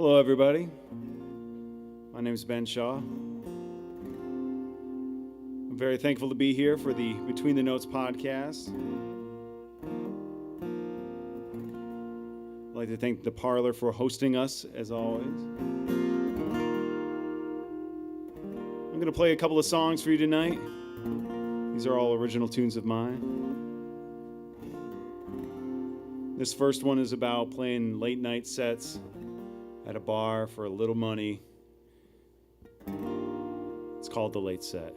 Hello, everybody. My name is Ben Shaw. I'm very thankful to be here for the Between the Notes podcast. I'd like to thank the Parlour for hosting us, as always. I'm going to play a couple of songs for you tonight. These are all original tunes of mine. This first one is about playing late night sets at a bar for a little money. It's called The Late Set.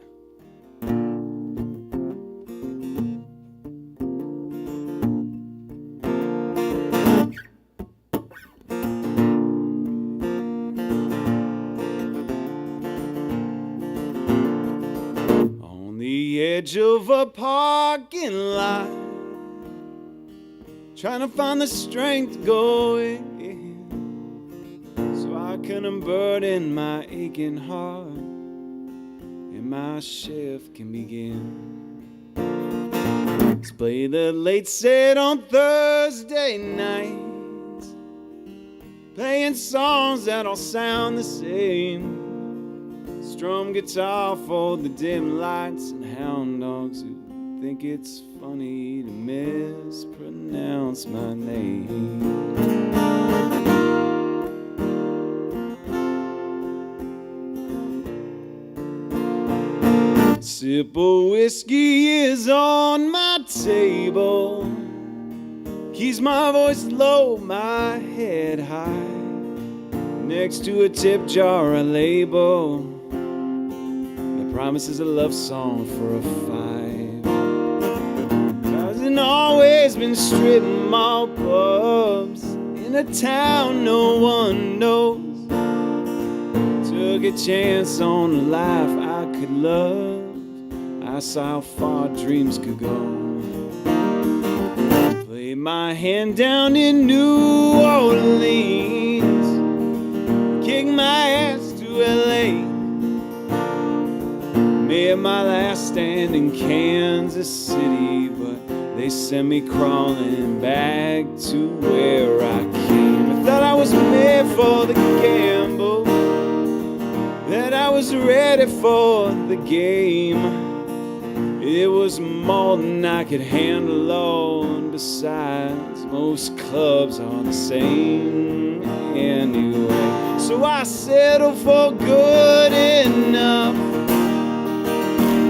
On the edge of a parking lot, trying to find the strength to go in, so I can unburden my aching heart and my shift can begin. Let's play the late set on Thursday nights, playing songs that all sound the same. Strum guitar for the dim lights and hound dogs who think it's funny to mispronounce my name. Sip of whiskey is on my table, keeps my voice low, my head high. Next to a tip jar, a label that promises a love song for a five. Hasn't always been strip mall pubs in a town no one knows. Took a chance on a life I could love. I saw how far dreams could go. Played my hand down in New Orleans, kicked my ass to LA. Made my last stand in Kansas City, but they sent me crawling back to where I came. I thought I was made for the gamble, that I was ready for the game. It was more than I could handle, and besides, most clubs are the same anyway. So I settled for good enough,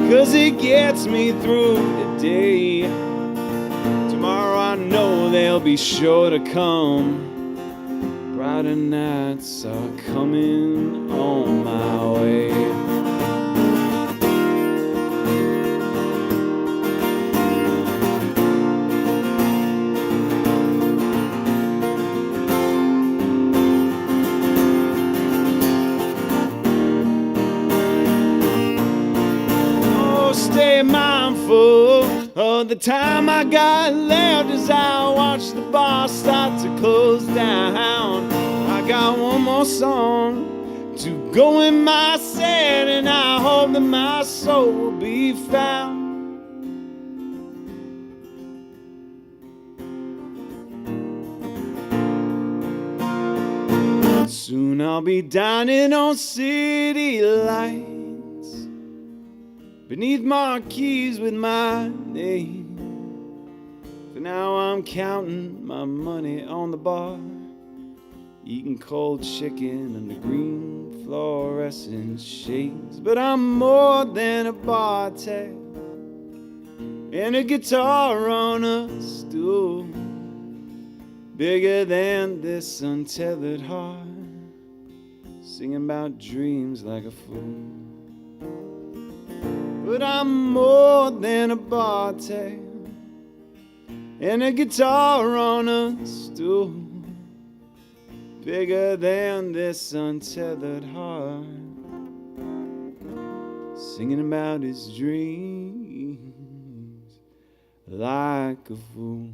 'cause it gets me through the day. Tomorrow I know they'll be sure to come. Brighter nights are coming on my way. Stay mindful of the time I got left as I watch the bar start to close down. I got one more song to go in my set, and I hope that my soul will be found. Soon I'll be dining on city lights, beneath marquees with my name. For now I'm counting my money on the bar, eating cold chicken under green fluorescent shades. But I'm more than a bartender and a guitar on a stool, bigger than this untethered heart, singing about dreams like a fool. But I'm more than a bartender and a guitar on a stool, bigger than this untethered heart, singing about his dreams like a fool.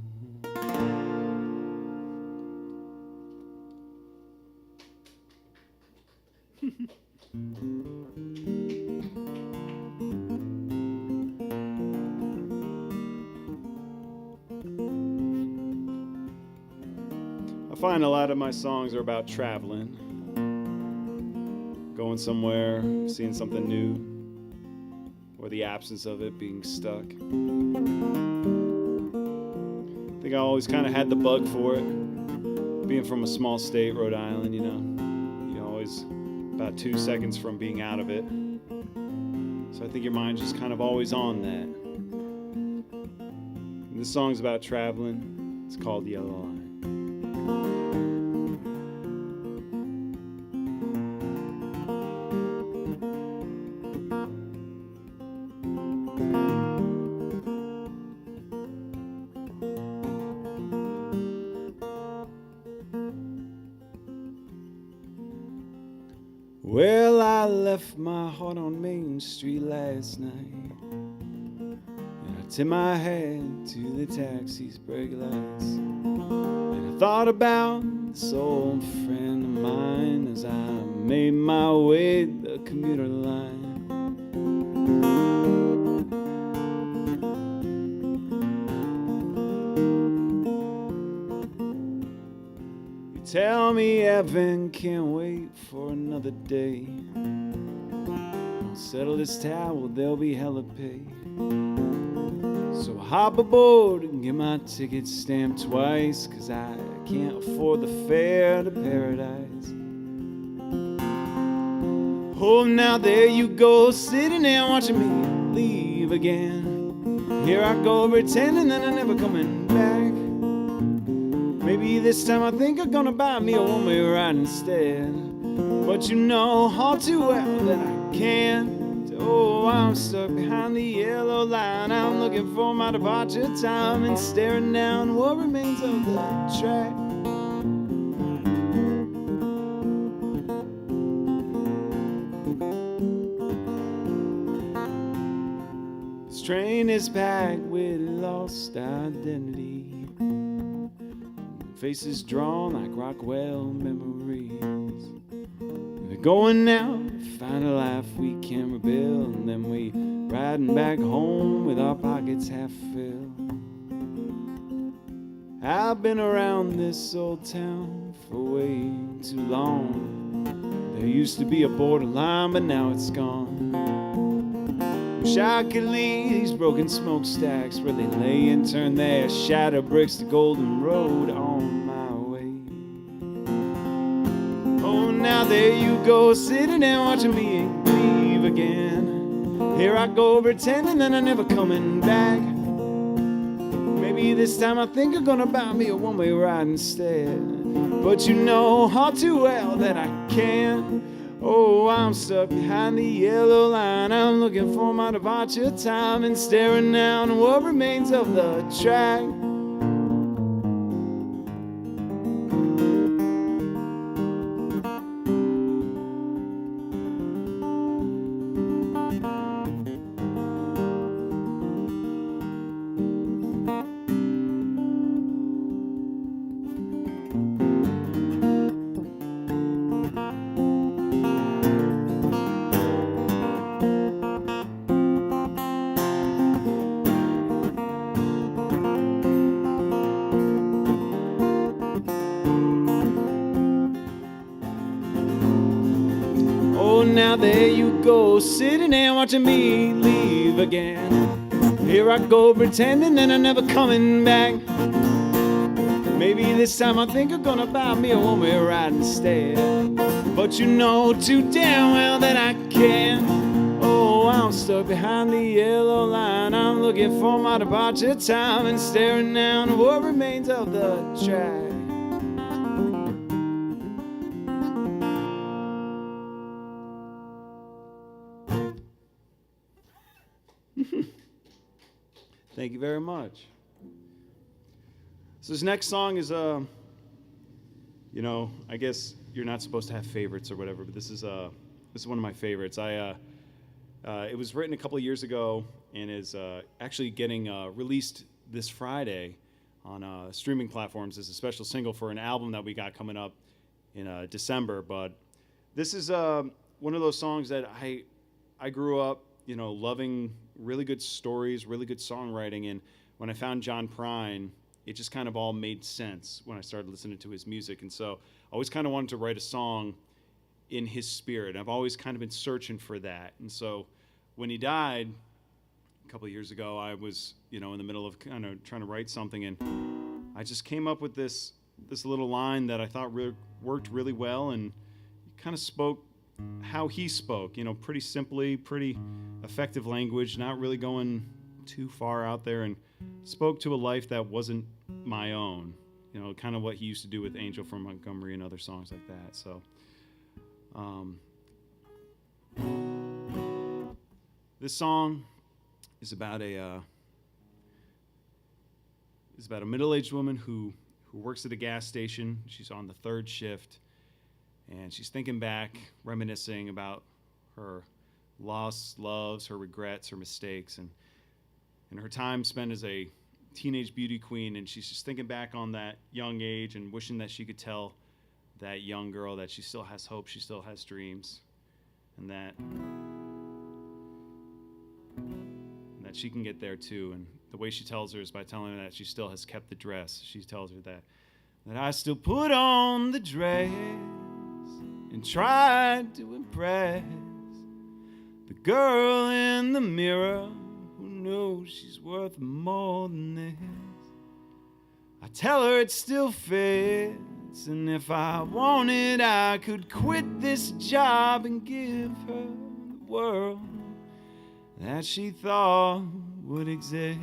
I find a lot of my songs are about traveling. going somewhere, seeing something new, or the absence of it, being stuck. I think I always kind of had the bug for it. Being from a small state, Rhode Island, you're always about 2 seconds from being out of it. So I think your mind's just kind of always on that. And this song's about traveling. It's called Yellow Line. Well, I left my heart on Main Street last night, and I tipped my hat to the taxi's brake lights, and I thought about this old friend of mine as I made my way the commuter line. Tell me heaven can't wait for another day. I'll settle this towel, there'll be hella pay. So hop aboard and get my ticket stamped twice, 'cause I can't afford the fare to paradise. Oh, now there you go, sitting there watching me leave again. Here I go pretending that I'm never coming back. Maybe this time I think I'm gonna buy me a one-way ride instead. But you know all too well that I can't. Oh, I'm stuck behind the yellow line. I'm looking for my departure time and staring down what remains of the track. This train is packed with lost identity. Faces drawn like Rockwell memories. We're going now to find a life we can rebuild, and then we riding back home with our pockets half filled. I've been around this old town for way too long. There used to be a borderline, but now it's gone. Wish I could leave these broken smokestacks where they lay and turn their shattered bricks to golden road on my way. Oh, now there you go, sitting there watching me leave again. Here I go pretending that I'm never coming back. Maybe this time I think I'm gonna buy me a one-way ride instead. But you know all too well that I can't. Oh, I'm stuck behind the yellow line. I'm looking for my departure time and staring down what remains of the track. Now there you go, sitting there watching me leave again. Here I go pretending that I'm never coming back. Maybe this time I think I'm gonna buy me a one-way ride instead. But you know too damn well that I can't. Oh, I'm stuck behind the yellow line. I'm looking for my departure time and staring down what remains of the track. Thank you very much. So this next song is, I guess you're not supposed to have favorites or whatever, but this is one of my favorites. It was written a couple of years ago and is actually getting released this Friday on streaming platforms as a special single for an album that we got coming up in December. But this is one of those songs that I grew up, loving really good stories, really good songwriting. And when I found John Prine, it just kind of all made sense when I started listening to his music. And so I always kind of wanted to write a song in his spirit. I've always kind of been searching for that. And so when he died a couple of years ago, I was, in the middle of kind of trying to write something, and I just came up with this little line that I thought worked really well, and kind of spoke how he spoke, pretty simply, pretty effective language, not really going too far out there, and spoke to a life that wasn't my own, kind of what he used to do with Angel from Montgomery and other songs like that. So this song is about a middle-aged woman who works at a gas station. She's on the third shift, and she's thinking back, reminiscing about her lost loves, her regrets, her mistakes, and her time spent as a teenage beauty queen. And she's just thinking back on that young age and wishing that she could tell that young girl that she still has hope, she still has dreams, and that she can get there too. And the way she tells her is by telling her that she still has kept the dress. She tells her that I still put on the dress and tried to impress the girl in the mirror who knows she's worth more than this. I tell her it still fits, and if I wanted, I could quit this job and give her the world that she thought would exist.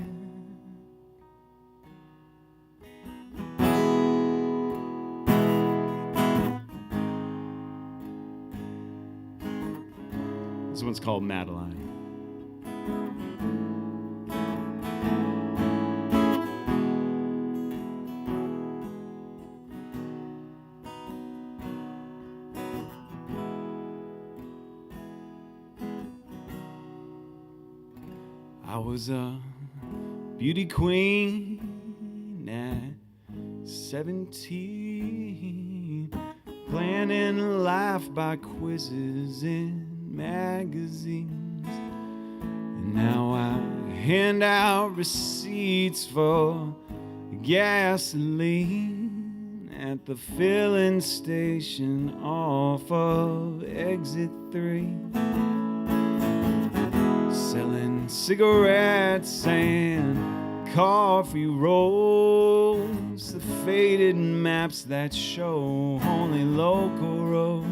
This one's called Madeline. I was a beauty queen at 17, planning a life by quizzes in magazines, and now I hand out receipts for gasoline at the filling station off of exit 3. Selling cigarettes and coffee rolls, the faded maps that show only local roads.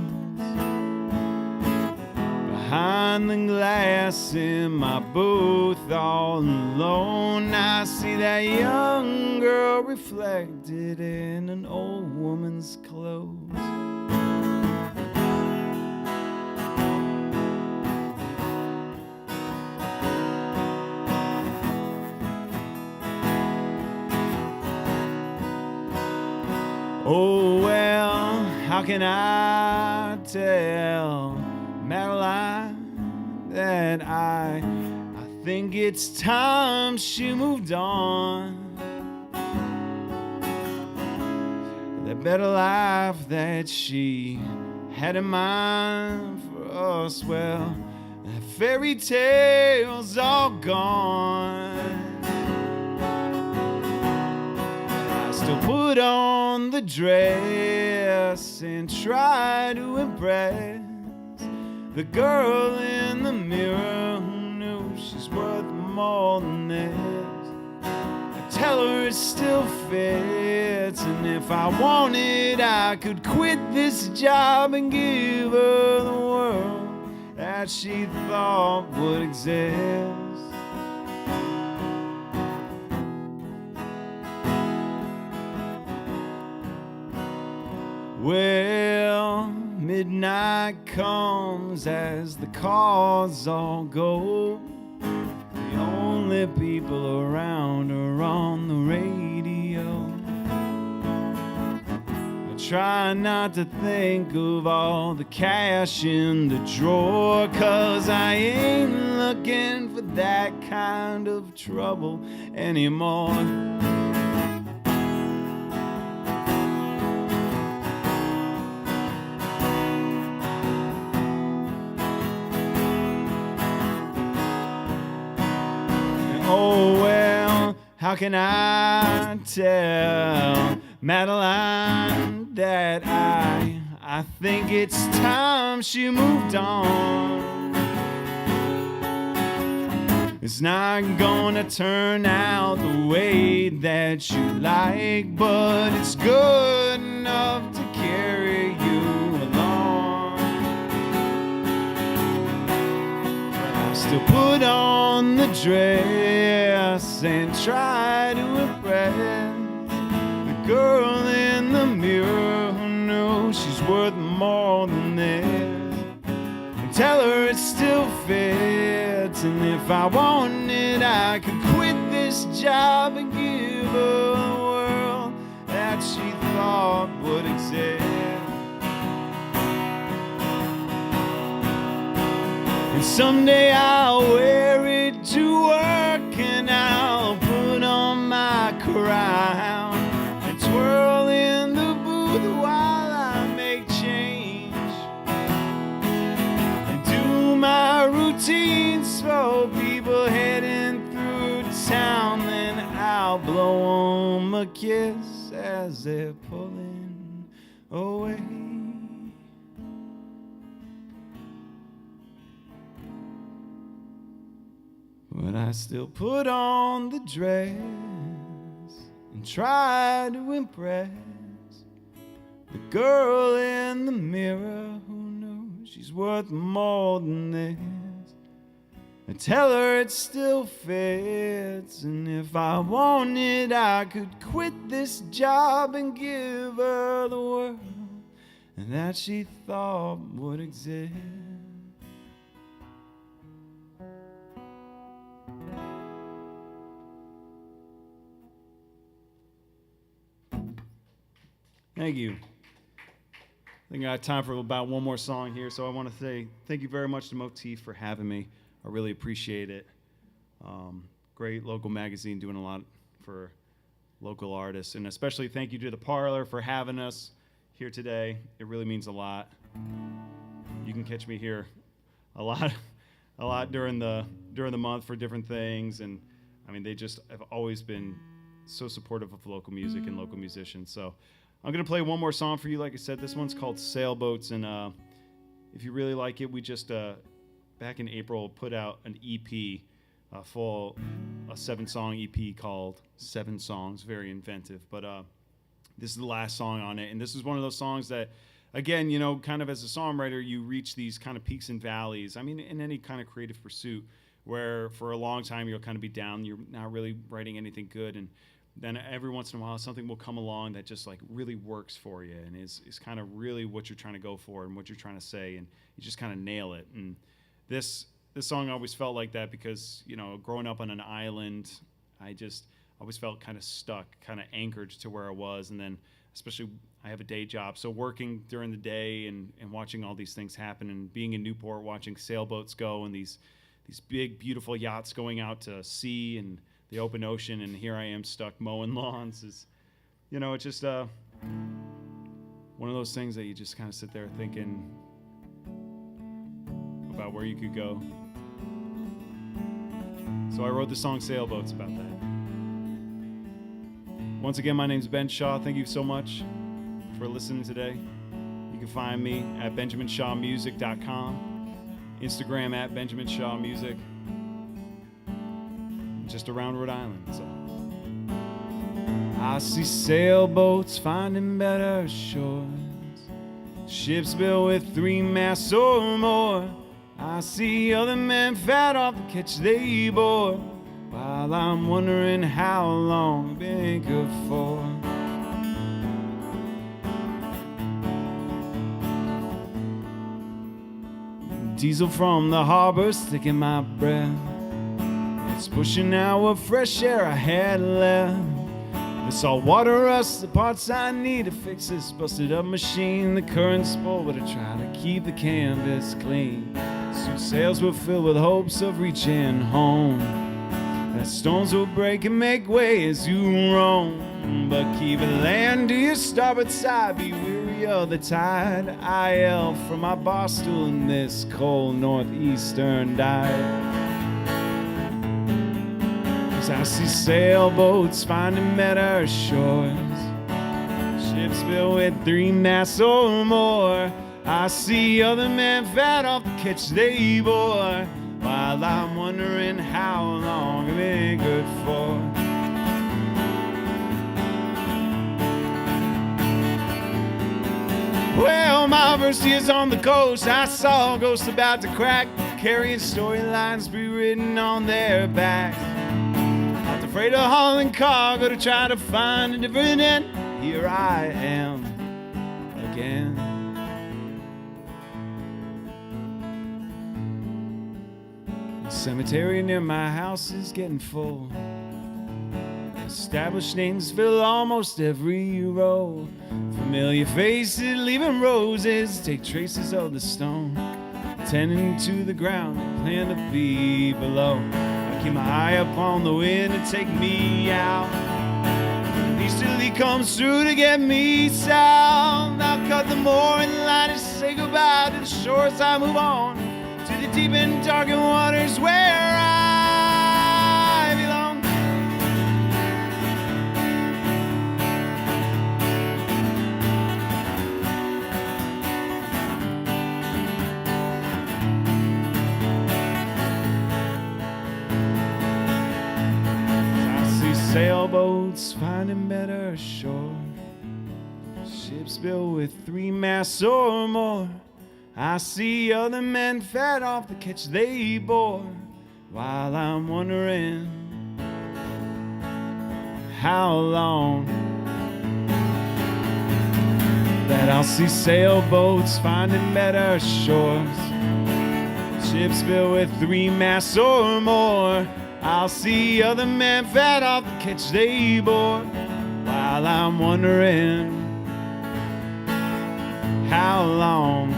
Behind the glass in my booth all alone, I see that young girl reflected in an old woman's clothes. Oh, well, how can I tell Madeline that I think it's time she moved on? The better life that she had in mind for us, well, that fairy tale's all gone. Still put on the dress and try to impress the girl in the mirror who knows she's worth more than this. I tell her it still fits, and if I wanted, I could quit this job and give her the world that she thought would exist. Well, midnight comes as the cars all go. The only people around are on the radio. I try not to think of all the cash in the drawer, 'cause I ain't looking for that kind of trouble anymore. Oh, well, how can I tell Madeline that I think it's time she moved on. It's not gonna turn out the way that you like, but it's good enough to carry you along. I still put on the dress and try to impress the girl in the mirror who knows she's worth more than this. Tell her it still fits, and if I wanted, I could quit this job and give her the world that she thought would exist. And someday I'll wear it to work, and I'll put on my crown and twirl in the booth while I make change. My routines for people heading through town, then I'll blow 'em a kiss as they're pulling away. But I still put on the dress and try to impress the girl in the mirror who she's worth more than this. I tell her it still fits, and if I wanted, I could quit this job and give her the world and that she thought would exist. Thank you. I think I got time for about one more song here, so I want to say thank you very much to Motif for having me. I really appreciate it. Great local magazine doing a lot for local artists, and especially thank you to the Parlour for having us here today. It really means a lot. You can catch me here a lot during the month for different things, and I mean they just have always been so supportive of local music and local musicians. So I'm going to play one more song for you. Like I said, this one's called Sailboats, and if you really like it, we just, back in April, put out an EP, a 7-song EP called 7 Songs, very inventive. But this is the last song on it, and this is one of those songs that, again, you know, kind of as a songwriter, you reach these kind of peaks and valleys. I mean, in any kind of creative pursuit, where for a long time you'll kind of be down, you're not really writing anything good, and then every once in a while something will come along that just like really works for you and is kind of really what you're trying to go for and what you're trying to say, and you just kind of nail it. And this song always felt like that because, you know, growing up on an island, I just always felt kind of stuck, kind of anchored to where I was. And then especially I have a day job, so working during the day and watching all these things happen, and being in Newport watching sailboats go and these big beautiful yachts going out to sea and the open ocean, and here I am stuck mowing lawns. Is, you know, it's just one of those things that you just kind of sit there thinking about where you could go. So I wrote the song Sailboats about that. Once again, my name's Ben Shaw. Thank you so much for listening today. You can find me at benjaminshawmusic.com, Instagram at benjaminshawmusic. Just around Rhode Island. So I see sailboats finding better shores, ships built with 3 masts or more. I see other men fat off the catch they bore, while I'm wondering how long I've been good for. Diesel from the harbor sticking my breath, it's pushing out what fresh air I had left. The salt water rust, the parts I need to fix this busted up machine. The current's full, but I try to keep the canvas clean. Suit sails were filled with hopes of reaching home, that storms will break and make way as you roam. But keep it land to your starboard side, be weary of the tide. I yell from my bar stool in this cold northeastern dive. I see sailboats finding better shores, Ships built with 3 masts or more. I see other men fed off the catch they bore, while I'm wondering how long I've been good for. Well, my first year's on the coast, I saw ghosts about to crack, carrying storylines pre-written on their backs. Not afraid of hauling cargo to try to find a different end. Here I am again. The cemetery near my house is getting full. Established names fill almost every row. Familiar faces leaving roses take traces of the stone, tending to the ground, plan to be below. I keep my eye up on the wind to take me out. Easterly comes through to get me south. I'll cut the mooring line and say goodbye to the shores. I move on to the deep and darkened waters where I belong. I see sailboats finding better shore, ships built with 3 masts or more. I see other men fed off the catch they bore, while I'm wondering how long that I'll see sailboats finding better shores, ships built with 3 masts or more. I'll see other men fed off the catch they bore, while I'm wondering how long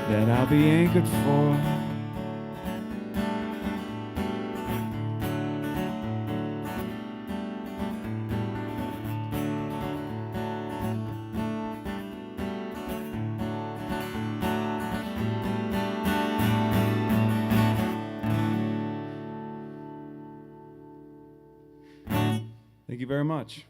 that I'll be anchored for. Thank you very much.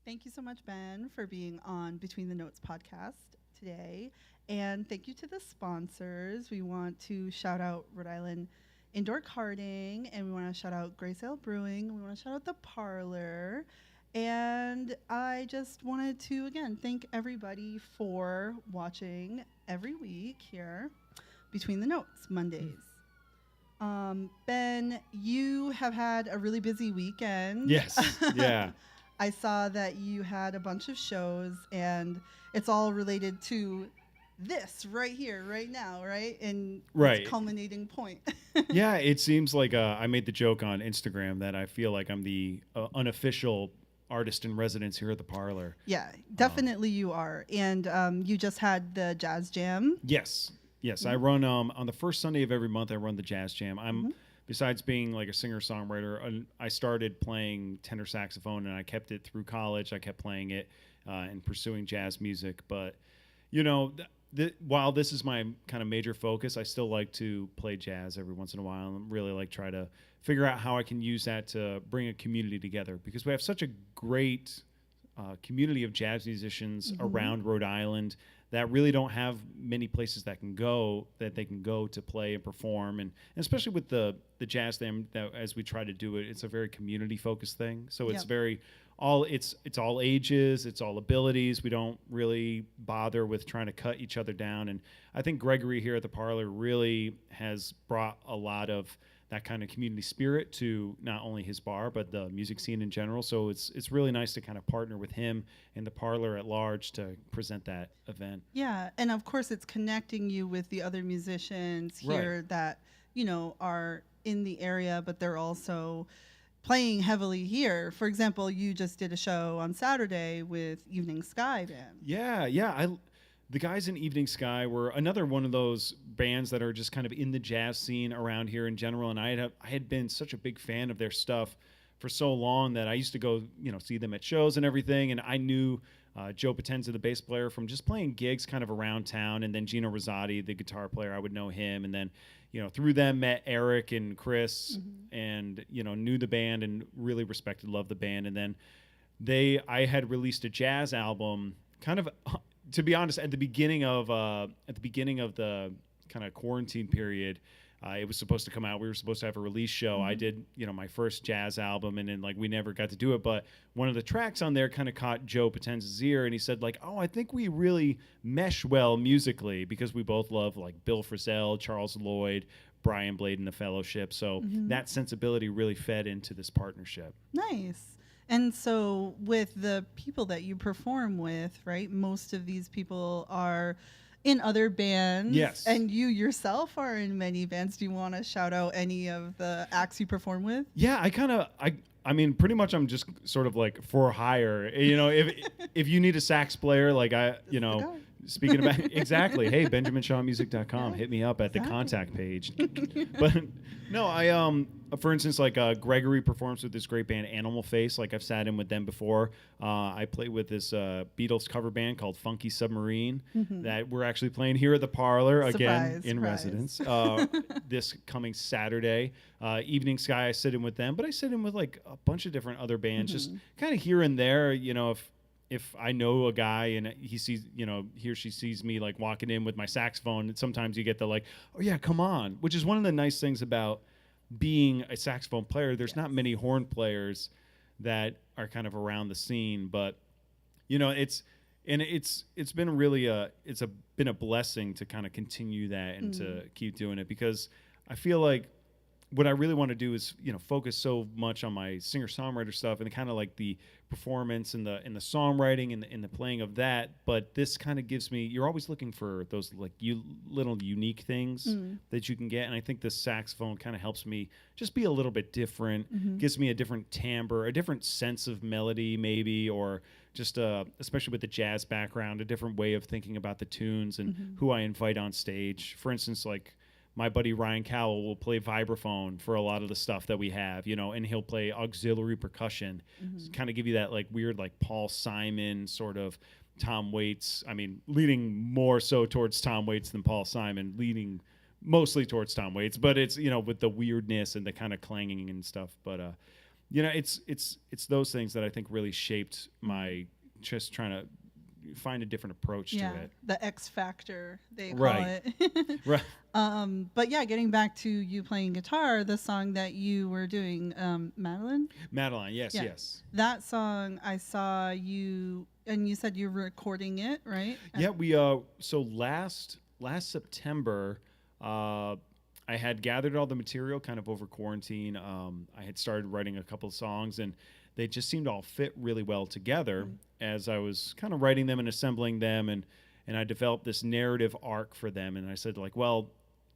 Thank you so much, Ben, for being on Between the Notes podcast today. And thank you to the sponsors. We want to shout out Rhode Island Indoor Karting, and we want to shout out Grace Ale Brewing. We want to shout out the Parlor. And I just wanted to, again, thank everybody for watching every week here Between the Notes Mondays. Ben, you have had a really busy weekend. Yes. Yeah. I saw that you had a bunch of shows, and it's all related to this right here, right now, right? And Right. its culminating point. Yeah, it seems like I made the joke on Instagram that I feel like I'm the unofficial artist in residence here at the Parlor. Yeah, definitely you are. And you just had the Jazz Jam. Yes. I run on the first Sunday of every month. I run the Jazz Jam. I'm besides being like a singer-songwriter, I started playing tenor saxophone, and I kept it through college. I kept playing it and pursuing jazz music. But, you know, while this is my kind of major focus, I still like to play jazz every once in a while and really like try to figure out how I can use that to bring a community together, because we have such a great community of jazz musicians around Rhode Island that really don't have many places that they can go to play and perform, and especially with the jazz thing, that as we try to do it, it's a very community focused thing. So it's very it's all ages, it's all abilities. We don't really bother with trying to cut each other down, and I think Gregory here at the Parlor really has brought a lot of that kind of community spirit to not only his bar but the music scene in general. So it's really nice to kind of partner with him and the Parlor at large to present that event. Yeah, and of course it's connecting you with the other musicians here that, you know, are in the area, but they're also playing heavily here. For example, you just did a show on Saturday with Evening Sky Band. Yeah. The guys in Evening Sky were another one of those bands that are just kind of in the jazz scene around here in general, and I had been such a big fan of their stuff for so long that I used to go, see them at shows and everything, and I knew Joe Potenza, the bass player, from just playing gigs kind of around town, and then Gino Rosati, the guitar player, I would know him, and then through them met Eric and Chris, and knew the band and really loved the band, and then I had released a jazz album kind of. To be honest, at the beginning of the kind of quarantine period, it was supposed to come out. We were supposed to have a release show. I did, my first jazz album, and then we never got to do it. But one of the tracks on there kind of caught Joe Potenza's ear, and he said "Oh, I think we really mesh well musically because we both love Bill Frisell, Charles Lloyd, Brian Blade, and the Fellowship." So that sensibility really fed into this partnership. Nice. And so with the people that you perform with, right, most of these people are in other bands. Yes. And you yourself are in many bands. Do you want to shout out any of the acts you perform with? Yeah, I mean, pretty much I'm just sort of for hire. If you need a sax player, speaking about exactly, hey, BenjaminShawMusic.com, hit me up at the contact page. But no, for instance, Gregory performs with this great band Animal Face. I've sat in with them before. I play with this Beatles cover band called Funky Submarine that we're actually playing here at the Parlor again in residence this coming Saturday. Evening Sky, I sit in with them, but I sit in with a bunch of different other bands, just kind of here and there. If I know a guy and he sees, he or she sees me walking in with my saxophone, and sometimes you get the "oh yeah, come on," which is one of the nice things about being a saxophone player. There's not many horn players that are kind of around the scene, but it's been really been a blessing to kind of continue that and to keep doing it, because I feel like what I really want to do is, focus so much on my singer-songwriter stuff and kind of the performance and the songwriting and the playing of that. But this kind of gives me, you're always looking for those little unique things that you can get. And I think the saxophone kind of helps me just be a little bit different, gives me a different timbre, a different sense of melody maybe, or just especially with the jazz background, a different way of thinking about the tunes and who I invite on stage. For instance, my buddy Ryan Cowell will play vibraphone for a lot of the stuff that we have, and he'll play auxiliary percussion, kind of give you that weird Paul Simon sort of Tom Waits. I mean, leaning more so towards Tom Waits than Paul Simon, leaning mostly towards Tom Waits, but it's with the weirdness and the kind of clanging and stuff. But it's those things that I think really shaped my just trying to find a different approach to it. The X factor they call Right. it. Right. But yeah, getting back to you playing guitar, the song that you were doing, Madeline, yes, Yeah. yes. That song I saw you, and you said you're recording it, right? Yeah, we so last September, I had gathered all the material kind of over quarantine. I had started writing a couple of songs, and they just seemed to all fit really well together as I was kind of writing them and assembling them, and I developed this narrative arc for them. And I said, like, well,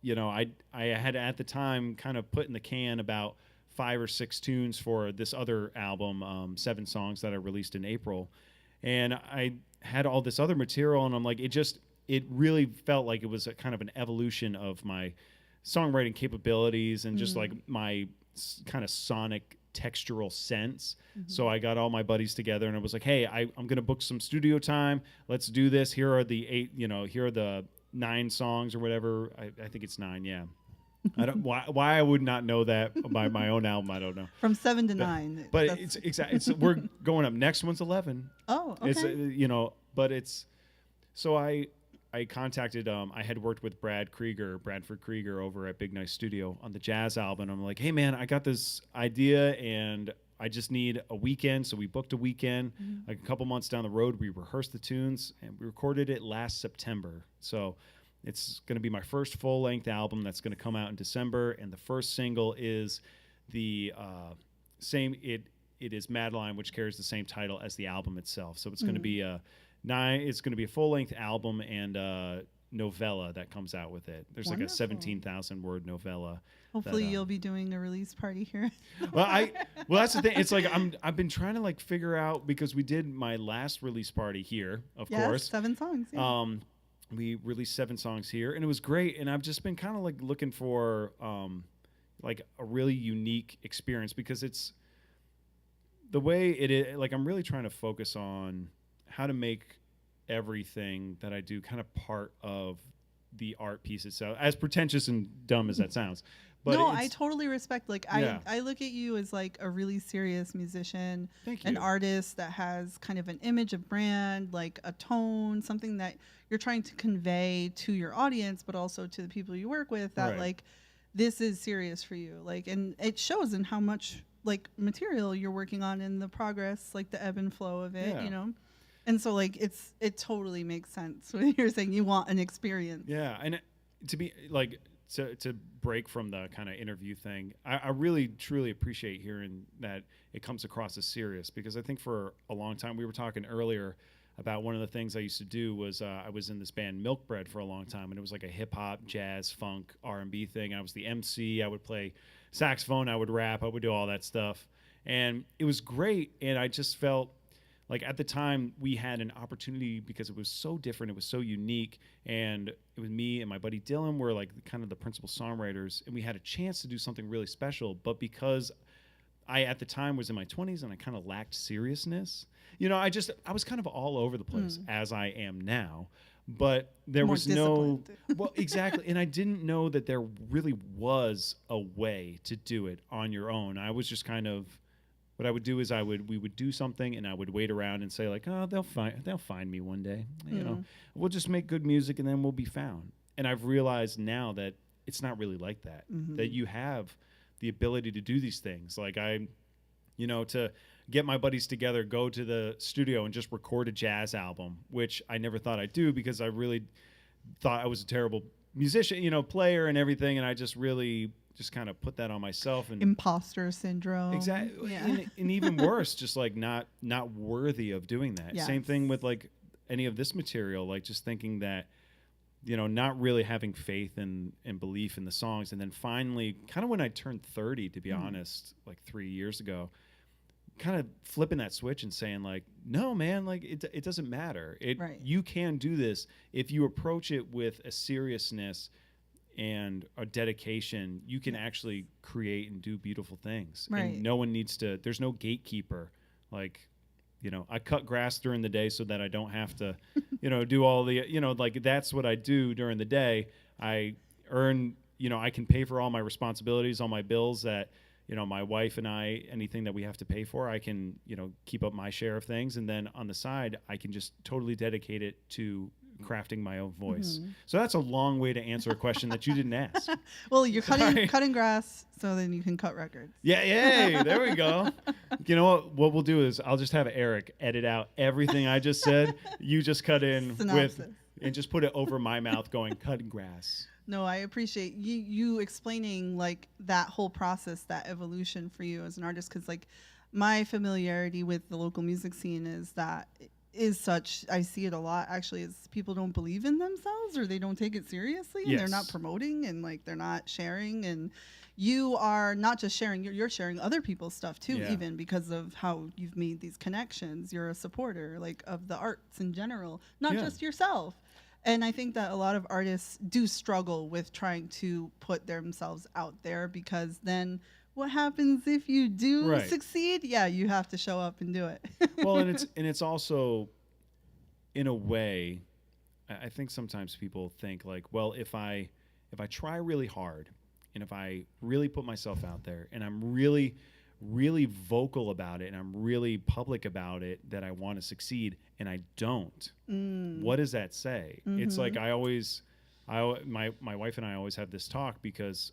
I had at the time kind of put in the can about 5 or 6 tunes for this other album, 7 songs that I released in April, and I had all this other material, and I'm like, it really felt like it was a kind of an evolution of my songwriting capabilities and just like my kind of sonic textural sense. So I got all my buddies together and I was like, hey, I'm going to book some studio time. Let's do this. Here are the 8, here are the 9 songs or whatever. I think it's 9. Yeah. I don't why I would not know that by my own album. I don't know. From 7 to 9. But it's exactly. We're going up. Next one's 11. Oh, okay. It's but it's so I contacted. I had worked with Bradford Krieger over at Big Nice Studio on the jazz album. I'm like, hey man, I got this idea and I just need a weekend. So we booked a weekend. Like a couple months down the road, we rehearsed the tunes and we recorded it last September. So it's going to be my first full-length album that's going to come out in December, and the first single is the same. It is Madeline, which carries the same title as the album itself. So it's going to be It's going to be a full-length album and a novella that comes out with it. There's like a 17,000-word novella. Hopefully, you'll be doing a release party here. Well, that's the thing. It's like I've been trying to like figure out, because we did my last release party here, of course. 7 songs. Yeah. We released 7 songs here, and it was great. And I've just been kind of like looking for like a really unique experience, because it's the way it is. Like I'm really trying to focus on how to make everything that I do kind of part of the art piece itself, as pretentious and dumb as that sounds. But no, I totally respect. Like Yeah. I look at you as like a really serious musician, Thank you. an artist that has kind of an image, a brand, like a tone, something that you're trying to convey to your audience, but also to the people you work with, that Right. like this is serious for you. Like, and it shows in how much like material you're working on and the progress, like the ebb and flow of it, Yeah. And so like it totally makes sense when you're saying you want an experience. Yeah, and to be like to break from the kind of interview thing, I really truly appreciate hearing that it comes across as serious, because I think for a long time, we were talking earlier about one of the things I used to do was I was in this band Milk Bread for a long time, and it was like a hip hop, jazz, funk, R&B thing. I was the MC. I would play saxophone. I would rap. I would do all that stuff, and it was great. And I just felt like at the time we had an opportunity, because it was so different, it was so unique, and it was me and my buddy Dylan were like kind of the principal songwriters, and we had a chance to do something really special. But because I at the time was in my 20s and I kind of lacked seriousness, I was kind of all over the place as I am now. But there More was no, disciplined. well, exactly. And I didn't know that there really was a way to do it on your own. I was just kind of, what I would do is we would do something and I would wait around and say like, oh, they'll find me one day. We'll just make good music and then we'll be found. And I've realized now that it's not really like that, that you have the ability to do these things. Like to get my buddies together, go to the studio and just record a jazz album, which I never thought I'd do, because I really thought I was a terrible musician, player and everything. And I just really just kind of put that on myself, and Imposter syndrome. exactly. Yeah. And even worse, just like not worthy of doing that. Yes. Same thing with like any of this material, like just thinking that, not really having faith and belief in the songs. And then finally, kind of when I turned 30, to be honest, like 3 years ago, kind of flipping that switch and saying like, no, man, like it doesn't matter. Right. You can do this if you approach it with a seriousness and a dedication. You can actually create and do beautiful things. Right. And no one needs to, there's no gatekeeper. Like, I cut grass during the day so that I don't have to, do all the, like that's what I do during the day. I earn, I can pay for all my responsibilities, all my bills that, my wife and I, anything that we have to pay for, I can, keep up my share of things. And then on the side, I can just totally dedicate it to crafting my own voice. So that's a long way to answer a question that you didn't ask. Well, you're cutting grass so then you can cut records. Yeah, yay, there we go. You know what we'll do is I'll just have Eric edit out everything I just said. You just cut in Synopsis. and just put it over my mouth going, cutting grass. No, I appreciate you explaining like that whole process, that evolution for you as an artist, because like my familiarity with the local music scene is such, I see it a lot actually, is people don't believe in themselves or they don't take it seriously and they're not promoting and like they're not sharing, and you are not just sharing, you're sharing other people's stuff too, even because of how you've made these connections. You're a supporter like of the arts in general, not just yourself. And I think that a lot of artists do struggle with trying to put themselves out there, because then what happens if you do succeed? Yeah, you have to show up and do it. Well, and it's also, in a way, I think sometimes people think like, well, if I try really hard and if I really put myself out there and I'm really, really vocal about it and I'm really public about it that I want to succeed and I don't, what does that say? It's like my wife and I always have this talk, because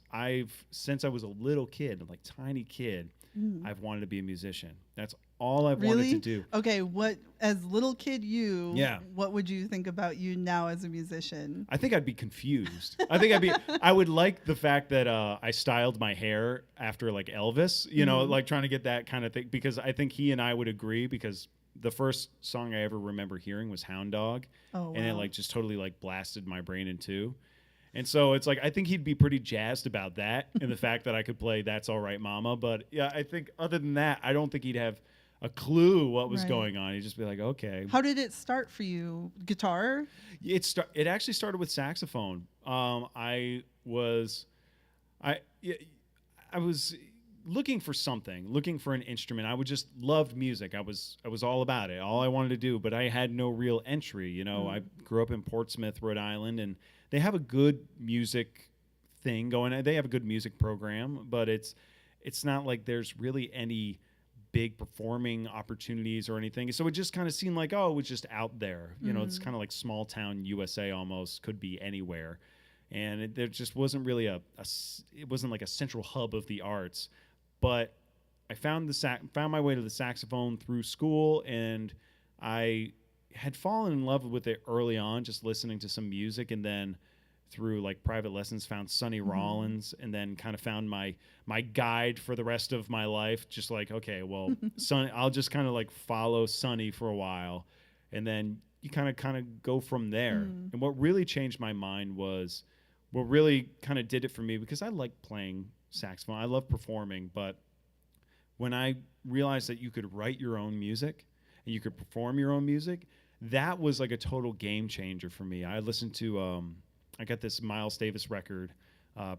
since I was a little kid, like tiny kid, I've wanted to be a musician. That's all I've wanted to do. Okay, as little kid what would you think about you now as a musician? I think I'd be confused. I would like the fact that I styled my hair after like Elvis, like trying to get that kind of thing, because I think he and I would agree, because the first song I ever remember hearing was Hound Dog. Oh, wow. And it like just totally like blasted my brain in two. And so it's like, I think he'd be pretty jazzed about that and the fact that I could play That's All Right Mama. But yeah, I think other than that, I don't think he'd have a clue what was going on. He'd just be like, okay. How did it start for you? Guitar? It actually started with saxophone. I was looking for an instrument. I just loved music. I was all about it. All I wanted to do, but I had no real entry. I grew up in Portsmouth, Rhode Island, and they have a good music thing going. They have a good music program, but it's not like there's really any big performing opportunities or anything. So it just kind of seemed like, it was just out there. It's kind of like small town USA almost, could be anywhere. And there just wasn't really it wasn't like a central hub of the arts. But I found my way to the saxophone through school, and I had fallen in love with it early on, just listening to some music, and then through like private lessons found Sonny Rollins, and then kind of found my guide for the rest of my life. Just like, okay, well, Sonny, I'll just kind of like follow Sonny for a while, and then you kind of go from there. And what really changed my mind was what really kind of did it for me, because I like playing saxophone. I love performing, but when I realized that you could write your own music and you could perform your own music, that was like a total game changer for me. I listened to I got this Miles Davis record,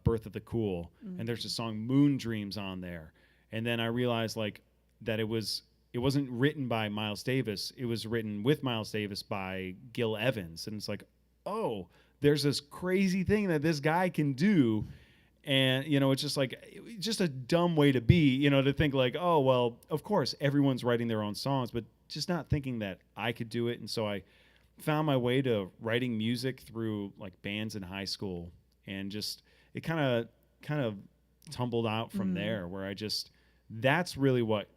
Birth of the Cool, and there's a song Moon Dreams on there. And then I realized like that it wasn't written by Miles Davis, it was written with Miles Davis by Gil Evans. And it's like, oh, there's this crazy thing that this guy can do. And, it's just a dumb way to be, to think like, oh, well, of course, everyone's writing their own songs, but just not thinking that I could do it. And so I found my way to writing music through like bands in high school, and just it kind of tumbled out from there, where that's really what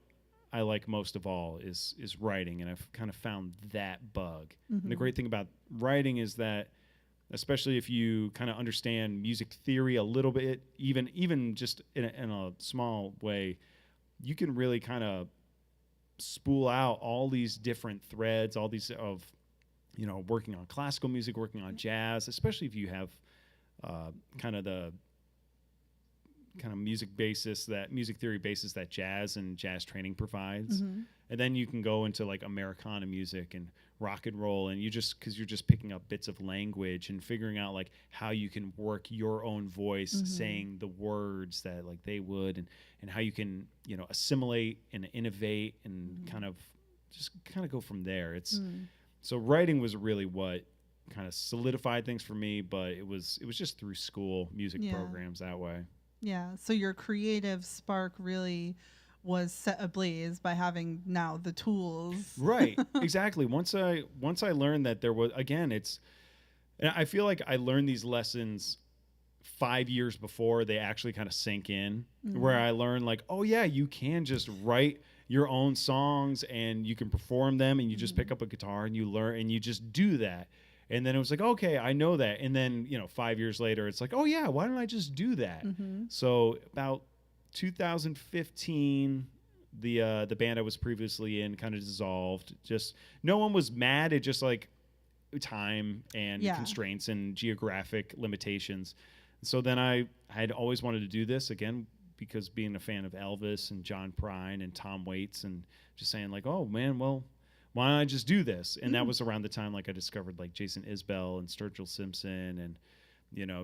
I like most of all is writing. And I've kind of found that bug. And the great thing about writing is that, especially if you kind of understand music theory a little bit, even just in a small way, you can really kind of spool out all these different threads, all these of, working on classical music, working on jazz, especially if you have kind of the kind of music theory basis that jazz and jazz training provides. And then you can go into like Americana music and rock and roll, and because you're just picking up bits of language and figuring out like how you can work your own voice, saying the words that like they would, and how you can assimilate and innovate and kind of go from there. So writing was really what kind of solidified things for me, but it was just through school music programs that way. Yeah. So your creative spark really was set ablaze by having now the tools. Right. Exactly. Once I learned that there was, again, it's, and I feel like I learned these lessons 5 years before they actually kind of sink in, where I learned like, oh yeah, you can just write your own songs and you can perform them, and you just pick up a guitar and you learn and you just do that. And then it was like, okay, I know that. And then, 5 years later, it's like, oh yeah, why don't I just do that? So about 2015, the band I was previously in kind of dissolved. Just no one was mad. It just like time and constraints and geographic limitations. So then I had always wanted to do this again, because being a fan of Elvis and John Prine and Tom Waits, and just saying like, oh man, well, why don't I just do this? And that was around the time like I discovered like Jason Isbell and Sturgill Simpson and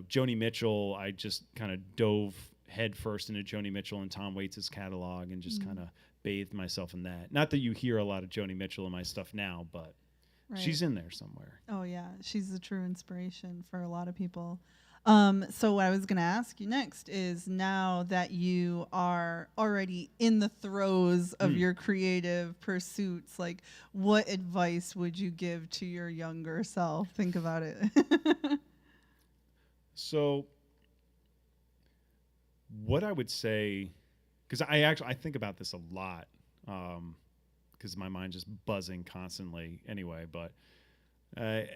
Joni Mitchell. I just kind of dove headfirst into Joni Mitchell and Tom Waits' catalog and just kind of bathed myself in that. Not that you hear a lot of Joni Mitchell in my stuff now, but she's in there somewhere. Oh yeah, she's a true inspiration for a lot of people. So what I was going to ask you next is, now that you are already in the throes of your creative pursuits, like what advice would you give to your younger self? Think about it. So what I would say, because I think about this a lot, because my mind's just buzzing constantly anyway, but I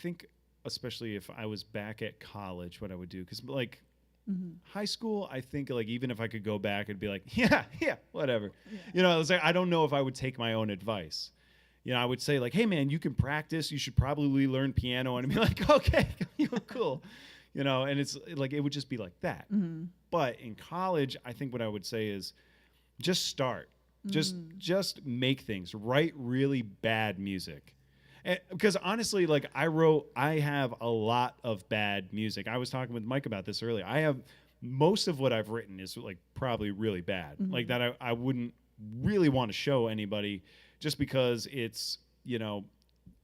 think, especially if I was back at college, what I would do, because like high school, I think like even if I could go back, it'd be like, yeah, whatever. I was like, I don't know if I would take my own advice. I would say like, hey man, you can practice. You should probably learn piano, and I'd be like, okay, cool. And it's like, it would just be like that. But in college, I think what I would say is just start, just make things, write really bad music. Because honestly, like I have a lot of bad music. I was talking with Mike about this earlier. I have most of what I've written is like probably really bad, like that I wouldn't really want to show anybody, just because it's,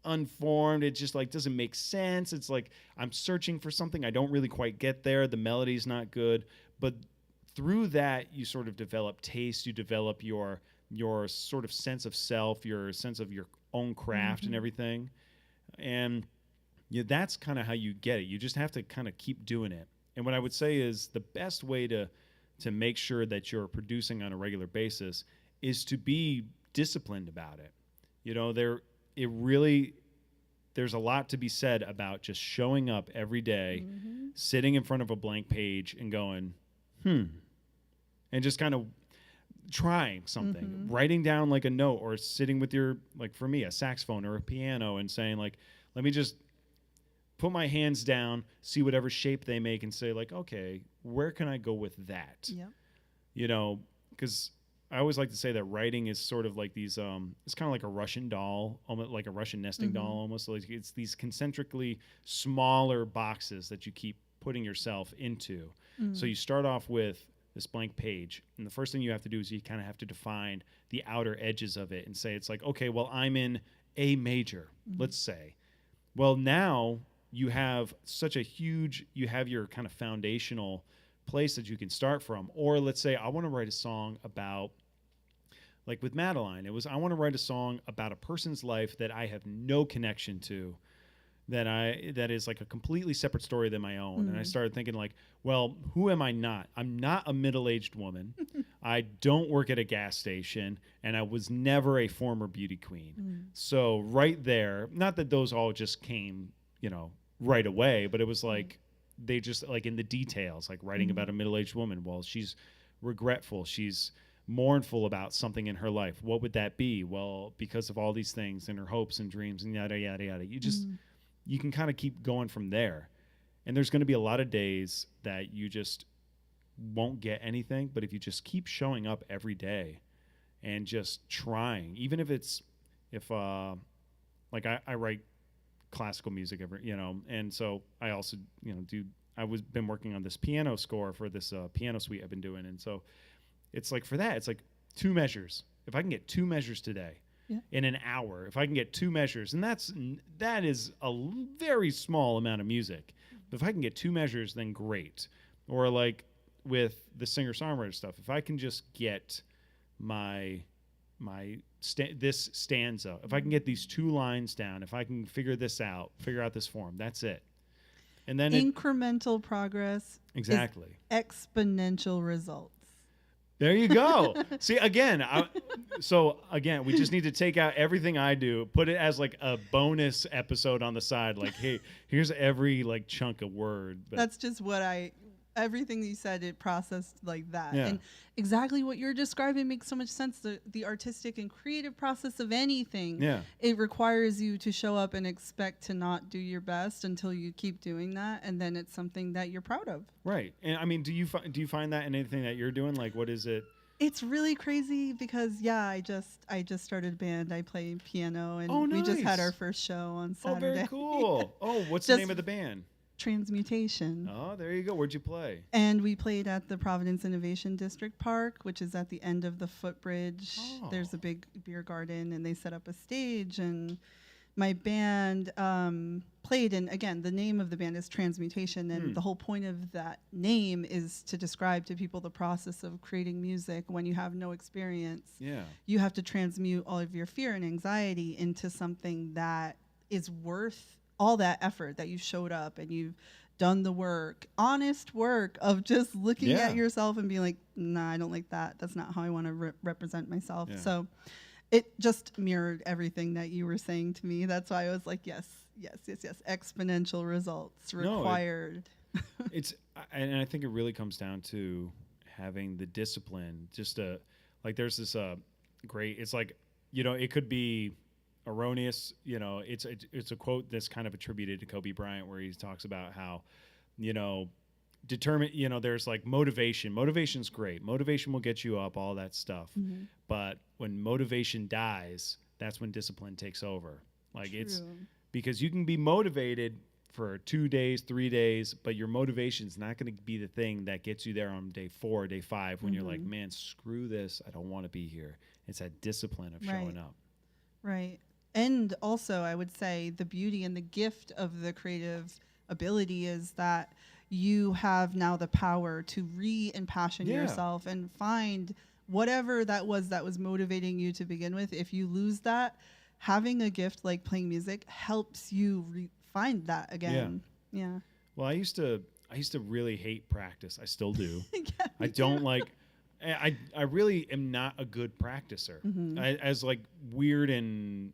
unformed. It just like doesn't make sense. It's like I'm searching for something. I don't really quite get there. The melody's not good. But through that, you sort of develop taste. You develop your sort of sense of self, your sense of your own craft and everything. And that's kind of how you get it. You just have to kind of keep doing it. And what I would say is the best way to make sure that you're producing on a regular basis is to be disciplined about it. There's a lot to be said about just showing up every day, sitting in front of a blank page and going, and just kind of trying something, writing down like a note, or sitting with your, like for me, a saxophone or a piano, and saying like, let me just put my hands down, see whatever shape they make, and say like, okay, where can I go with that? Because I always like to say that writing is sort of like these, it's kind of like a Russian doll, almost like a Russian nesting doll almost. Like it's these concentrically smaller boxes that you keep putting yourself into. So you start off with this blank page, and the first thing you have to do is you kind of have to define the outer edges of it and say, it's like, okay, well, I'm in A major, let's say. Well, now you have you have your kind of foundational place that you can start from. Or let's say I want to write a song about, like with Madeline, I want to write a song about a person's life that I have no connection to, that is like a completely separate story than my own. And I started thinking like, well, who am I not? I'm not a middle-aged woman. I don't work at a gas station, and I was never a former beauty queen. So right there, not that those all just came, right away, but it was like, they just like in the details, like writing about a middle-aged woman. Well, she's regretful. She's mournful about something in her life. What would that be? Well, because of all these things and her hopes and dreams and yada, yada, yada. You can kind of keep going from there. And there's going to be a lot of days that you just won't get anything. But if you just keep showing up every day and just trying, even if it's, like I write classical music and so I also, been working on this piano score for this piano suite I've been doing. And so it's like, for that, it's like 2 measures. If I can get 2 measures today, in an hour, if I can get 2 measures, and that is a very small amount of music. But if I can get 2 measures, then great. or like with the singer-songwriter stuff, if I can just get this stanza, if I can get these 2 lines down, if I can figure out this form, that's it. And then incremental progress exactly is exponential results. There you go. See, again, we just need to take out everything I do, put it as like a bonus episode on the side. Like, hey, here's every like chunk of word. But that's just everything you said, it processed like that. Yeah. And exactly what you're describing makes so much sense. The artistic and creative process of anything, it requires you to show up and expect to not do your best until you keep doing that. And then it's something that you're proud of. Right. And I mean, do you find that in anything that you're doing? Like, what is it? It's really crazy because, I just started a band. I play piano, and nice. We just had our first show on Saturday. Oh, very cool. What's the name of the band? Transmutation. Oh, there you go. Where'd you play? And we played at the Providence Innovation District Park, which is at the end of the footbridge. Oh. There's a big beer garden, and they set up a stage, and my band played. And again, the name of the band is Transmutation, and the whole point of that name is to describe to people the process of creating music when you have no experience. Yeah. You have to transmute all of your fear and anxiety into something that is worth all that effort, that you showed up and you've done the work, honest work of just looking at yourself and being like, nah, I don't like that. That's not how I want to represent myself. Yeah. So it just mirrored everything that you were saying to me. That's why I was like, yes. Exponential results required. And I think it really comes down to having the discipline. Just there's this great, it's like, it could be erroneous, it's a quote that's kind of attributed to Kobe Bryant, where he talks about how, there's like motivation's great, motivation will get you up, all that stuff, but when motivation dies, that's when discipline takes over. Like True. It's because you can be motivated for 2 days, 3 days, but your motivation's not going to be the thing that gets you there on day 4, day 5, when you're like, man, screw this, I don't want to be here. It's that discipline of showing up. Right. And also, I would say the beauty and the gift of the creative ability is that you have now the power to re-impassion yourself and find whatever that was motivating you to begin with. If you lose that, having a gift like playing music helps you find that again. Yeah. Well, I used to really hate practice. I still do. I don't like. I really am not a good practicer. As like weird and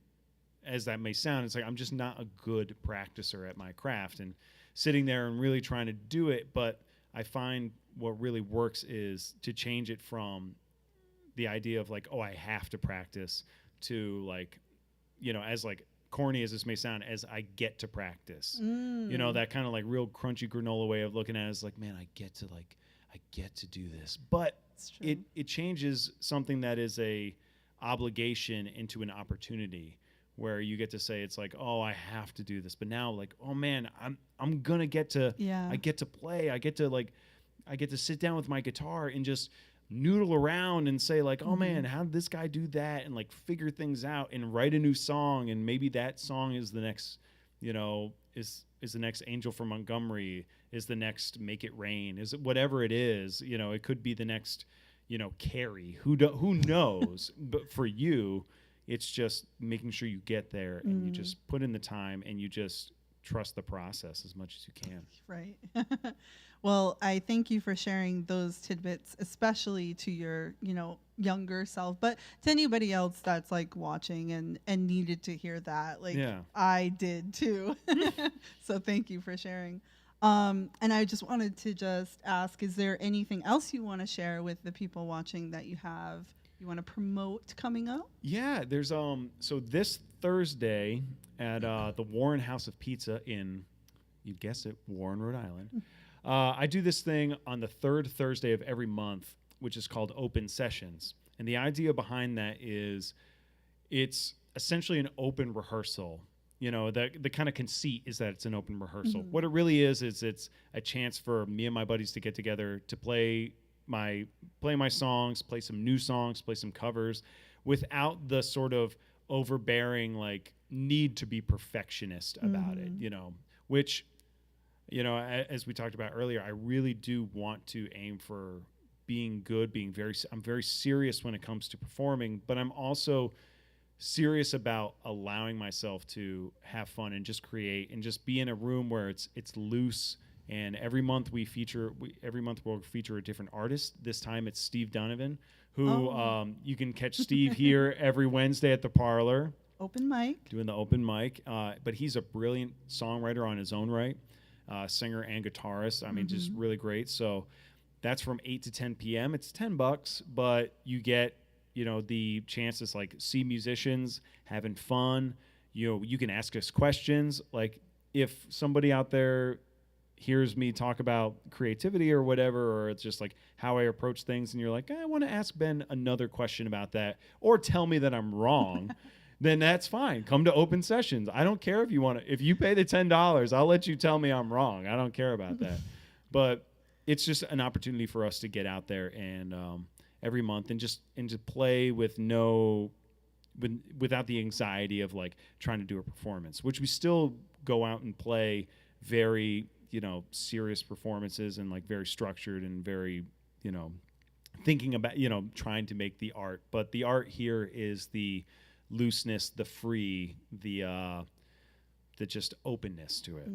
as that may sound, it's like I'm just not a good practicer at my craft and sitting there and really trying to do it. But I find what really works is to change it from the idea of like, oh, I have to practice, to like, as like corny as this may sound, as I get to practice. That kind of like real crunchy granola way of looking at it is like, man, I get to do this. But it changes something that is a obligation into an opportunity, where you get to say, it's like, oh, I have to do this. But now, like, oh man, I'm gonna get to I get to play. I get to sit down with my guitar and just noodle around and say like, oh man, how did this guy do that? And like figure things out and write a new song. And maybe that song is the next, is the next Angel from Montgomery, is the next Make It Rain, is it whatever it is, it could be the next, Carrie, who knows? But for you, it's just making sure you get there and you just put in the time and you just trust the process as much as you can. Right. Well, I thank you for sharing those tidbits, especially to your, younger self, but to anybody else that's like watching and needed to hear that. Like I did too. So thank you for sharing. And I just wanted to ask, is there anything else you want to share with the people watching that you want to promote coming up? Yeah, there's so this Thursday at the Warren House of Pizza in, you'd guess it, Warren, Rhode Island. I do this thing on the third Thursday of every month, which is called Open Sessions. And the idea behind that is it's essentially an open rehearsal. The kind of conceit is that it's an open rehearsal. What it really is it's a chance for me and my buddies to get together to play my songs, play some new songs, play some covers, without the sort of overbearing like need to be perfectionist about it, which you know, as we talked about earlier, I really do want to aim for being good, I'm very serious when it comes to performing, but I'm also serious about allowing myself to have fun and just create and just be in a room where it's loose. And every month we'll feature a different artist. This time it's Steve Donovan, who you can catch Steve here every Wednesday at the Parlour. Open mic. Doing the open mic. But he's a brilliant songwriter on his own right, singer and guitarist. I mean, just really great. So that's from 8 to 10 p.m. It's $10, but you get, you know, the chance to like see musicians having fun. You know, you can ask us questions. Like if somebody out there hears me talk about creativity or whatever, or it's just like how I approach things, and you're like, I want to ask Ben another question about that, or tell me that I'm wrong, then that's fine. Come to open sessions. I don't care if you want to. If you pay the $10, I'll let you tell me I'm wrong. I don't care about that. But it's just an opportunity for us to get out there and every month and just play with without the anxiety of like trying to do a performance, which we still go out and play very, you know, serious performances and like very structured and very, you know, thinking about, you know, trying to make the art. But the art here is the looseness, the free, the just openness to it.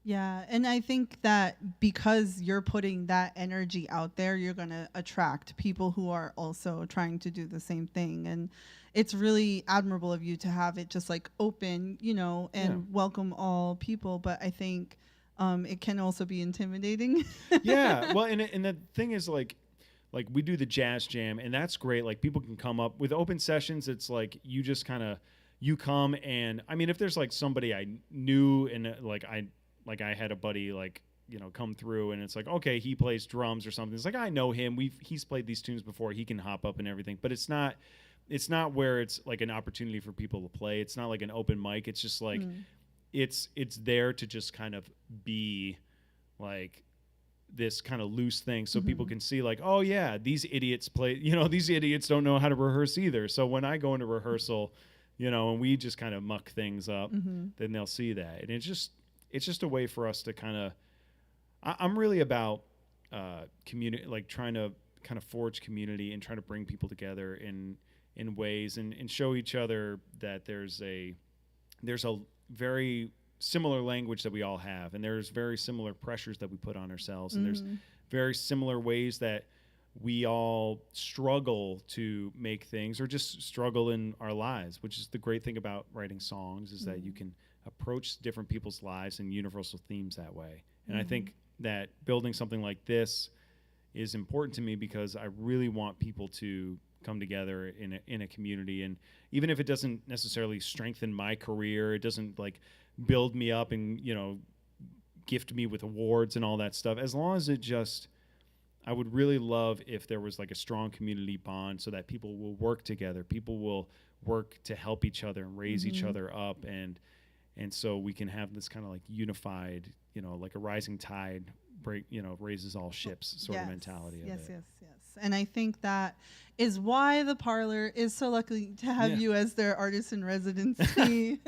Yeah, and I think that because you're putting that energy out there, you're going to attract people who are also trying to do the same thing. And it's really admirable of you to have it just like open, you know, and welcome all people. But I think it can also be intimidating. Yeah, well, and the thing is like we do the jazz jam, and that's great. Like people can come up with open sessions. It's like you just kind of you come, and I mean, if there's like somebody I knew and like I had a buddy like, you know, come through, and it's like, okay, he plays drums or something. It's like, I know him. He's played these tunes before. He can hop up and everything. But it's not where it's like an opportunity for people to play. It's not like an open mic. It's just like it's there to just kind of be like this kind of loose thing, so people can see like, oh yeah, these idiots play. You know, these idiots don't know how to rehearse either. So when I go into rehearsal, you know, and we just kind of muck things up, then they'll see that, and it's just a way for us to kind of, I'm really about community, like trying to kind of forge community and trying to bring people together in ways and show each other that there's a very similar language that we all have, and there's very similar pressures that we put on ourselves, and there's very similar ways that we all struggle to make things or just struggle in our lives, which is the great thing about writing songs is that you can approach different people's lives and universal themes that way. And I think that building something like this is important to me because I really want people to come together in a community. And even if it doesn't necessarily strengthen my career, it doesn't like build me up and, you know, gift me with awards and all that stuff, as long as it just, I would really love if there was like a strong community bond so that people will work together. People will work to help each other and raise each other up. And so we can have this kind of like unified, you know, like a rising tide raises all ships sort of mentality of it. Yes. And I think that is why the Parlour is so lucky to have you as their artist in residency,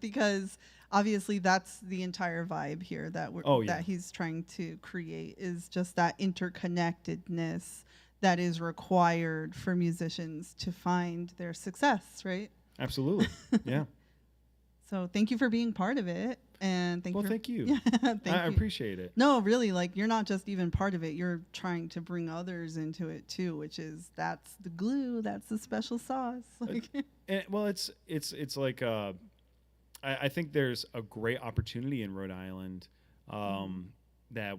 because obviously that's the entire vibe here that that he's trying to create, is just that interconnectedness that is required for musicians to find their success, right? Absolutely. Yeah. So thank you for being part of it. And thank you. I appreciate it. No, really, like you're not just even part of it. You're trying to bring others into it too, that's the glue. That's the special sauce. Well, it's like I think there's a great opportunity in Rhode Island that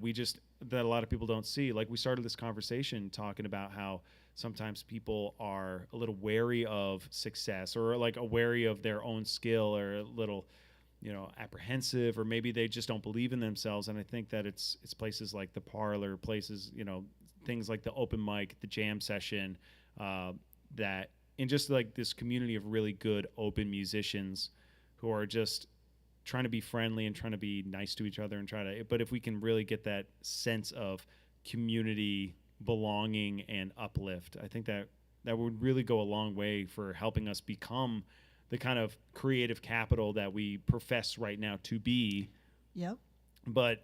a lot of people don't see. Like we started this conversation talking about how sometimes people are a little wary of success or like wary of their own skill or a little, you know, apprehensive, or maybe they just don't believe in themselves. And I think that it's places like the Parlour, places, you know, things like the open mic, the jam session, that in just like this community of really good open musicians who are just trying to be friendly and trying to be nice to each other but if we can really get that sense of community, belonging, and uplift, I think that would really go a long way for helping us become the kind of creative capital that we profess right now to be Yep. but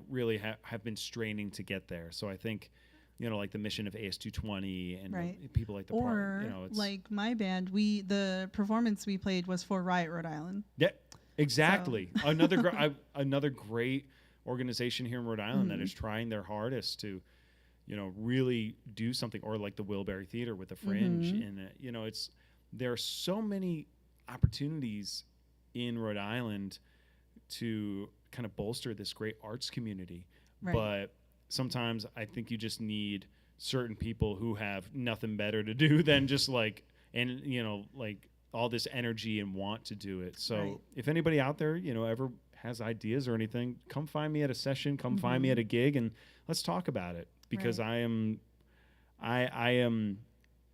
really have been straining to get there. So I think, like the mission of AS220 and Right. people like the Or it's like my band, the performance we played was for Riot Rhode Island. yeah, exactly. So. Another great organization here in Rhode Island that is trying their hardest to, really do something, or like the Wilbury Theater with the Fringe, and there are so many opportunities in Rhode Island to kind of bolster this great arts community, but sometimes I think you just need certain people who have nothing better to do than just like all this energy and want to do it. So if anybody out there, ever has ideas or anything, come find me at a session, come find me at a gig, and let's talk about it. Because I am,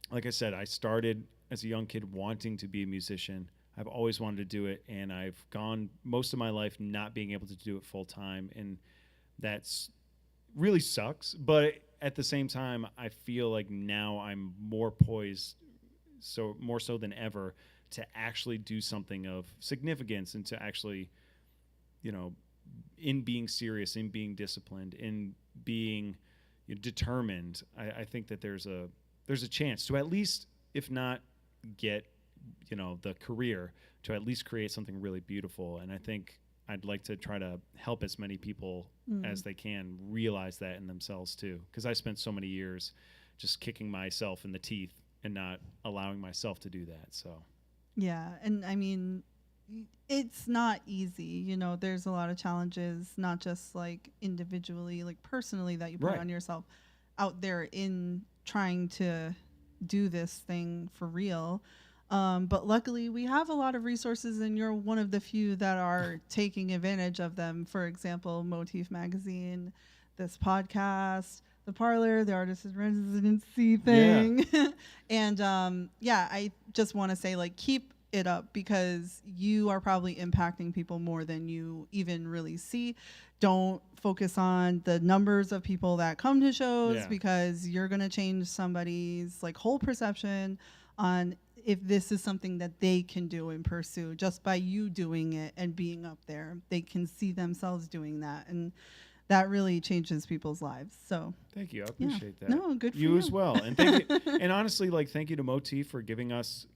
like I said, I started as a young kid wanting to be a musician. I've always wanted to do it, and I've gone most of my life not being able to do it full time, and that's really sucks. But at the same time, I feel like now I'm more poised, more so than ever, to actually do something of significance, and to actually, in being serious, in being disciplined, in being determined. I think that there's a chance to at least, if not get the career, to at least create something really beautiful. And I think I'd like to try to help as many people as they can realize that in themselves too, because I spent so many years just kicking myself in the teeth and not allowing myself to do that. So yeah, and I mean, it's not easy. There's a lot of challenges, not just like individually, like personally, that you put on yourself out there in trying to do this thing for real. But luckily we have a lot of resources, and you're one of the few that are taking advantage of them. For example, Motif magazine, this podcast, the Parlour, the artist in residency thing. Yeah. And I just want to say, like, keep it up, because you are probably impacting people more than you even really see. Don't focus on the numbers of people that come to shows, because you're going to change somebody's like whole perception on if this is something that they can do and pursue. Just by you doing it and being up there, they can see themselves doing that, and that really changes people's lives. So thank you. I appreciate that. No, good for you as well. And thank you. And honestly, like, thank you to Motif for giving us,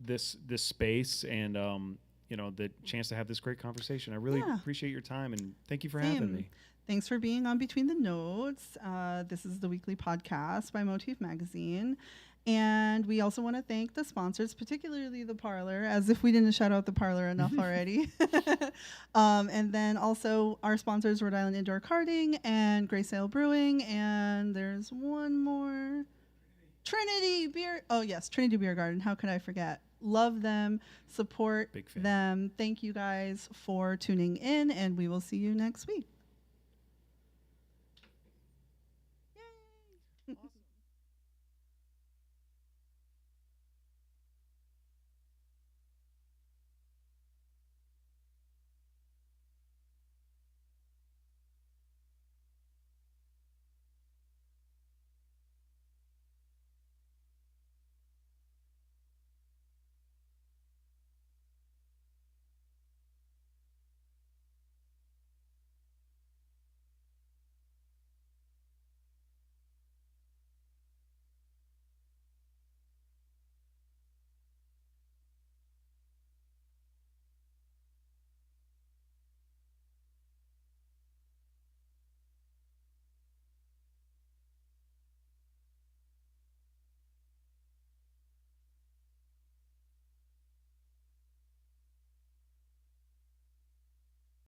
this space and the chance to have this great conversation. I really appreciate your time, and thank you for having me. Thanks for being on Between the Notes. This is the weekly podcast by Motif Magazine. And we also want to thank the sponsors, particularly the Parlour, as if we didn't shout out the Parlour enough already. And then also our sponsors, Rhode Island Indoor Karting and Gray Sail Brewing. And there's one more. Trinity Beer. Oh, yes, Trinity Beer Garden. How could I forget? Love them. Support them. Thank you guys for tuning in, and we will see you next week.